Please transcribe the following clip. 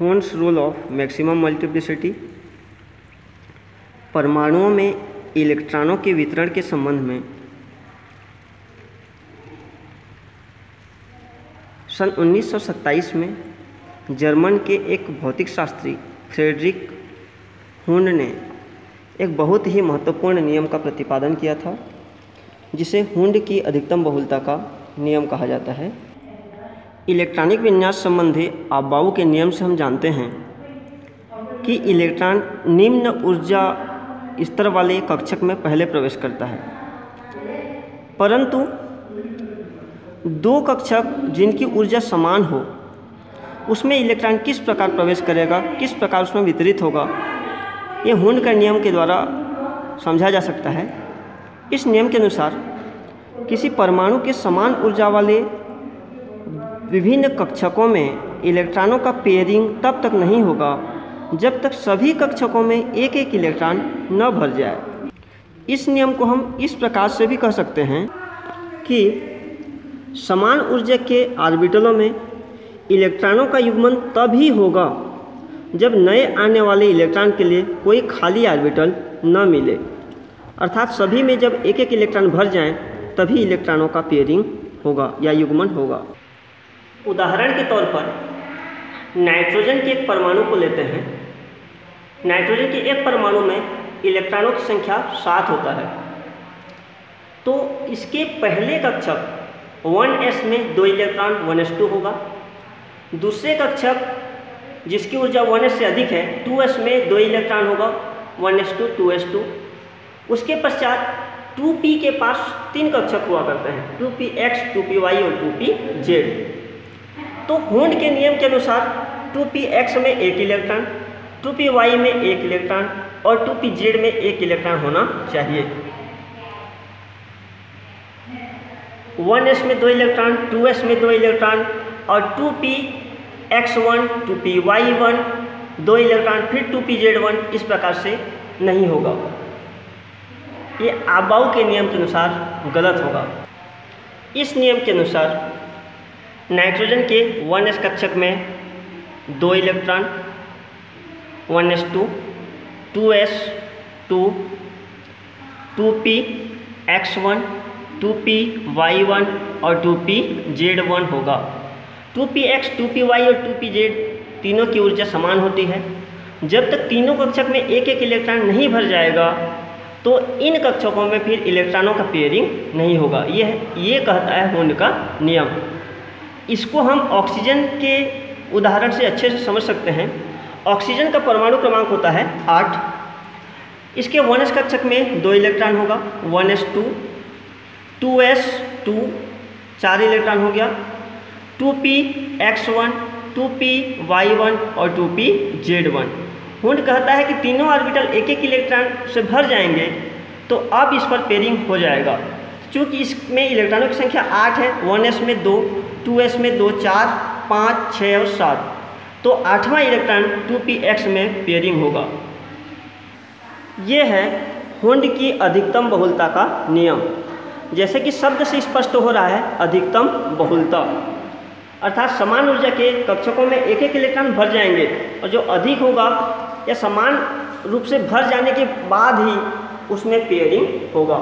होन्स rule of maximum multiplicity. परमाणुओं में इलेक्ट्रॉनों के वितरण के संबंध में सन 1927 में जर्मन के एक भौतिक शास्त्री फ्रेडरिक हुंड ने एक बहुत ही महत्वपूर्ण नियम का प्रतिपादन किया था, जिसे हुंड की अधिकतम बहुलता का नियम कहा जाता है। इलेक्ट्रॉनिक विन्यास संबंधी अबाउ के नियम से हम जानते हैं कि इलेक्ट्रॉन निम्न ऊर्जा स्तर वाले कक्षक में पहले प्रवेश करता है, परंतु दो कक्षक जिनकी ऊर्जा समान हो उसमें इलेक्ट्रॉन किस प्रकार प्रवेश करेगा, किस प्रकार उसमें वितरित होगा, ये हुंड का नियम के द्वारा समझा जा सकता है। इस नियम के अनुसार किसी परमाणु के समान ऊर्जा वाले विभिन्न कक्षकों में इलेक्ट्रॉनों का पेयरिंग तब तक नहीं होगा जब तक सभी कक्षकों में एक एक इलेक्ट्रॉन न भर जाए। इस नियम को हम इस प्रकार से भी कह सकते हैं कि समान ऊर्जा के ऑर्बिटलों में इलेक्ट्रॉनों का युग्मन तभी होगा जब नए आने वाले इलेक्ट्रॉन के लिए कोई खाली ऑर्बिटल न मिले, अर्थात सभी में जब एक एक इलेक्ट्रॉन भर जाएं तभी इलेक्ट्रॉनों का पेयरिंग होगा या युग्मन होगा। उदाहरण के तौर पर नाइट्रोजन के एक परमाणु को लेते हैं। नाइट्रोजन के एक परमाणु में इलेक्ट्रॉनों की संख्या 7 होता है, तो इसके पहले कक्षक 1s में 2 इलेक्ट्रॉन 1s2 होगा। दूसरे कक्षक जिसकी ऊर्जा 1s से अधिक है 2s में 2 इलेक्ट्रॉन होगा 1s2 2s2। उसके पश्चात 2p के पास 3 कक्षक हुआ करते हैं, 2px 2py और 2pz। तो हुंड के नियम के अनुसार 2px में 1 इलेक्ट्रॉन, 2py में 1 इलेक्ट्रॉन और 2pz में 1 इलेक्ट्रॉन होना चाहिए। 1s में 2 इलेक्ट्रॉन, 2s में 2 इलेक्ट्रॉन और 2px1 2py1 2 इलेक्ट्रॉन, फिर 2pz1 इस प्रकार से नहीं होगा। ये अबाउ के नियम के अनुसार गलत होगा। इस नियम के अनुसार नाइट्रोजन के 1s कक्षक में 2 electron 1s2 2s2 2px1 2py1 और 2pz1 होगा। 2px 2py और 2pz तीनों की ऊर्जा समान होती है। जब तक तीनों कक्षक में एक एक इलेक्ट्रॉन नहीं भर जाएगा तो इन कक्षकों में फिर इलेक्ट्रॉनों का पेयरिंग नहीं होगा। ये कहता है हुंड का नियम। इसको हम ऑक्सीजन के उदाहरण से अच्छे से समझ सकते हैं। ऑक्सीजन का परमाणु क्रमांक होता है 8। इसके 1s कक्षक में 2 इलेक्ट्रॉन होगा 1s2 2s2 4 इलेक्ट्रॉन हो गया, 2px1 2py1 और 2pz1। हुंड कहता है कि तीनों ऑर्बिटल एक एक इलेक्ट्रॉन से भर जाएंगे तो अब इस पर पेयरिंग हो जाएगा। चूँकि इसमें इलेक्ट्रॉनों की संख्या 8 है, 1s में 2 2s में 2 4 5 6 और 7, तो 8वां इलेक्ट्रॉन 2px में पेयरिंग होगा। यह है हुंड की अधिकतम बहुलता का नियम। जैसे कि शब्द से स्पष्ट हो रहा है, अधिकतम बहुलता अर्थात समान ऊर्जा के कक्षकों में एक एक इलेक्ट्रॉन भर जाएंगे और जो अधिक होगा या समान रूप से भर जाने के बाद ही उसमें पेयरिंग होगा।